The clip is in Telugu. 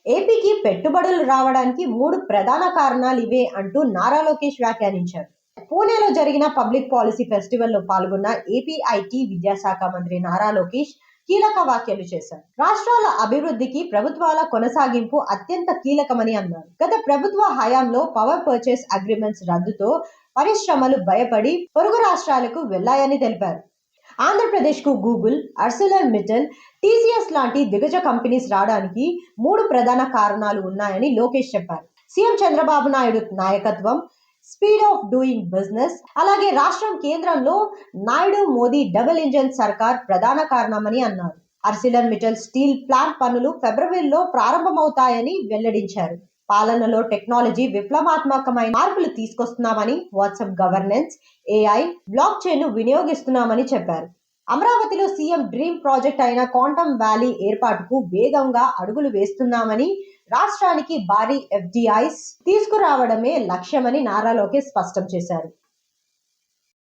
ఏపీకి పెట్టుబడులు రావడానికి 3 ప్రధాన కారణాలు ఇవే అంటూ నారా లోకేష్ వ్యాఖ్యానించారు. పూణేలో జరిగిన పబ్లిక్ పాలసీ ఫెస్టివల్ లో పాల్గొన్న ఏపీ ఐటీ విద్యాశాఖ మంత్రి నారా లోకేష్ కీలక వ్యాఖ్యలు చేశారు. రాష్ట్రాల అభివృద్ధికి ప్రభుత్వాల కొనసాగింపు అత్యంత కీలకమని అన్నారు. గత ప్రభుత్వ హయాంలో పవర్ పర్చేస్ అగ్రిమెంట్స్ రద్దుతో పరిశ్రమలు భయపడి పొరుగు రాష్ట్రాలకు వెళ్లాయని తెలిపారు. ఆంధ్రప్రదేశ్ కు గూగుల్, అర్సిలర్ మిట్టల్, టీసీఎస్ లాంటి దిగ్గజ కంపెనీస్ రావడానికి 3 ప్రధాన కారణాలు ఉన్నాయని లోకేష్ చెప్పారు. సీఎం చంద్రబాబు నాయుడు నాయకత్వం, స్పీడ్ ఆఫ్ డూయింగ్ బిజినెస్, అలాగే రాష్ట్రం కేంద్రంలో నాయుడు మోదీ డబుల్ ఇంజన్ సర్కార్ ప్రధాన కారణమని అన్నారు. అర్సిలర్ మిట్టల్ స్టీల్ ప్లాంట్ పనులు ఫిబ్రవరిలో ప్రారంభమవుతాయని వెల్లడించారు. పాలనలో టెక్నాలజీ విప్లవాత్మకమైన మార్పులు తీసుకొస్తున్నామని, WhatsApp governance, AI, blockchain ను వినియోగిస్తున్నామని చెప్పారు. అమరావతిలో సీఎం డ్రీమ్ ప్రాజెక్ట్ అయిన క్వాంటమ్ వ్యాలీ ఏర్పాటుకు వేగంగా అడుగులు వేస్తున్నామని, రాష్ట్రానికి భారీ ఎఫ్డీఐస్ తీసుకురావడమే లక్ష్యమని నారా లోకేష్ స్పష్టం చేశారు.